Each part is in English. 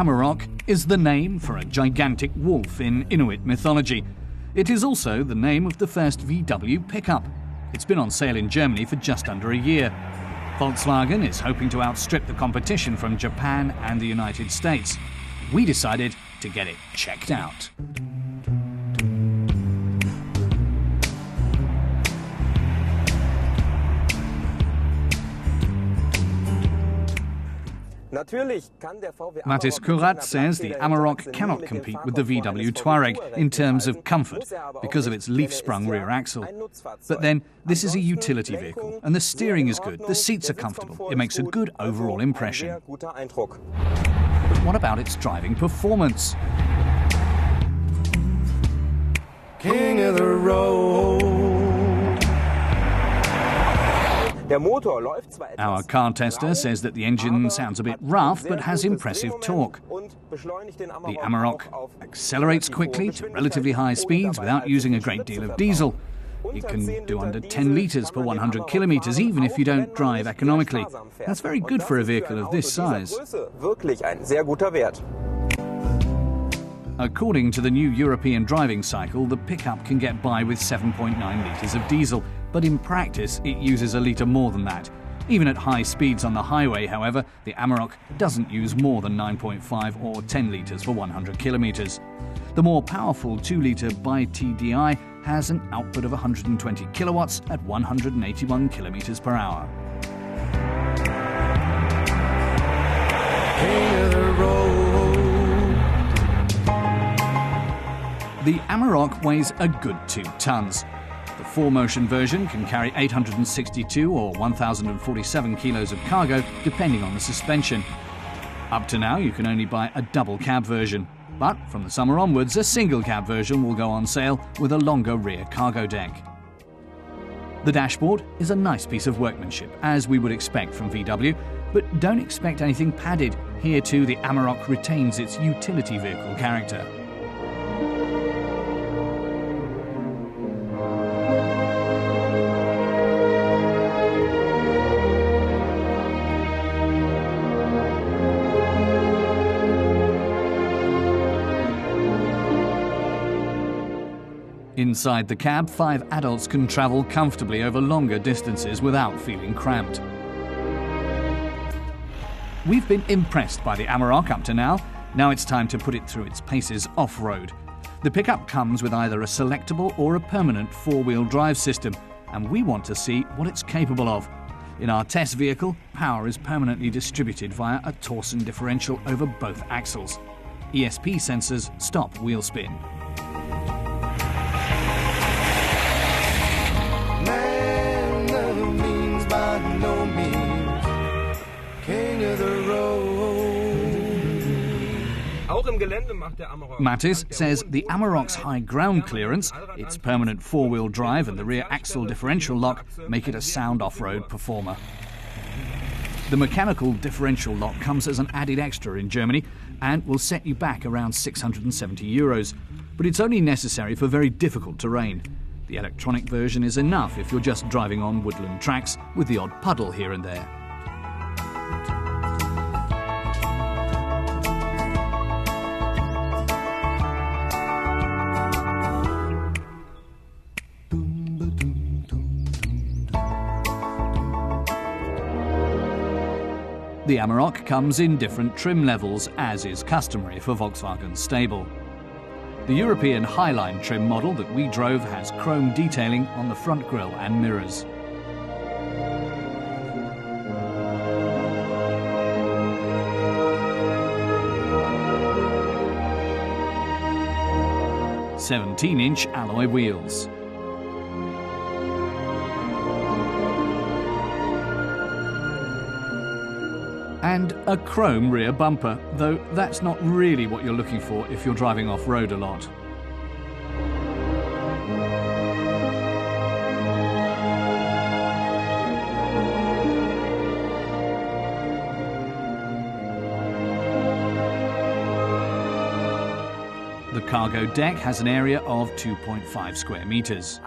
Amarok is the name for a gigantic wolf in Inuit mythology. It is also the name of the first VW pickup. It's been on sale in Germany for just under a year. Volkswagen is hoping to outstrip the competition from Japan and the United States. We decided to get it checked out. Mathis Kurat says the Amarok cannot compete with the VW Touareg in terms of comfort because of its leaf-sprung rear axle. But then, this is a utility vehicle, and the steering is good, the seats are comfortable, it makes a good overall impression. But what about its driving performance? King of the road. Our car tester says that the engine sounds a bit rough but has impressive torque. The Amarok accelerates quickly to relatively high speeds without using a great deal of diesel. It can do under 10 litres per 100 kilometres even if you don't drive economically. That's very good for a vehicle of this size. According to the new European driving cycle, the pickup can get by with 7.9 litres of diesel, but in practice it uses a litre more than that. Even at high speeds on the highway, however, the Amarok doesn't use more than 9.5 or 10 litres per 100 kilometres. The more powerful 2-litre by-TDI has an output of 120 kilowatts at 181 kilometres per hour. The Amarok weighs a good 2 tons. The 4-motion version can carry 862 or 1,047 kilos of cargo, depending on the suspension. Up to now, you can only buy a double cab version. But from the summer onwards, a single cab version will go on sale with a longer rear cargo deck. The dashboard is a nice piece of workmanship, as we would expect from VW, but don't expect anything padded. Here too, the Amarok retains its utility vehicle character. Inside the cab, 5 adults can travel comfortably over longer distances without feeling cramped. We've been impressed by the Amarok up to now. Now it's time to put it through its paces off-road. The pickup comes with either a selectable or a permanent 4-wheel drive system, and we want to see what it's capable of. In our test vehicle, power is permanently distributed via a torsion differential over both axles. ESP sensors stop wheel spin. Mathis says the Amarok's high ground clearance, its permanent 4-wheel drive and the rear axle differential lock make it a sound off-road performer. The mechanical differential lock comes as an added extra in Germany and will set you back around €670, but it's only necessary for very difficult terrain. The electronic version is enough if you're just driving on woodland tracks with the odd puddle here and there. The Amarok comes in different trim levels, as is customary for Volkswagen's stable. The European Highline trim model that we drove has chrome detailing on the front grille and mirrors. "17-inch alloy wheels. And a chrome rear bumper, though that's not really what you're looking for if you're driving off-road a lot. The cargo deck has an area of 2.5 square metres.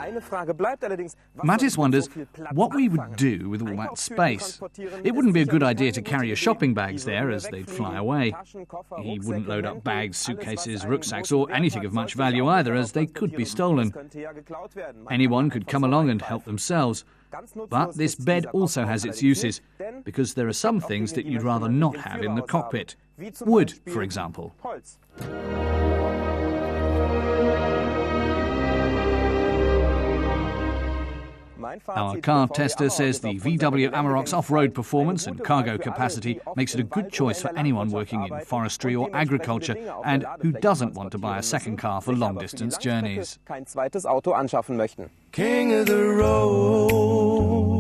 Mattis wonders what we would do with all that space. It wouldn't be a good idea to carry your shopping bags there, as they'd fly away. He wouldn't load up bags, suitcases, rucksacks, or anything of much value either, as they could be stolen. Anyone could come along and help themselves. But this bed also has its uses, because there are some things that you'd rather not have in the cockpit. Wood, for example. Our car tester says the VW Amarok's off-road performance and cargo capacity makes it a good choice for anyone working in forestry or agriculture and who doesn't want to buy a second car for long-distance journeys. King of the road.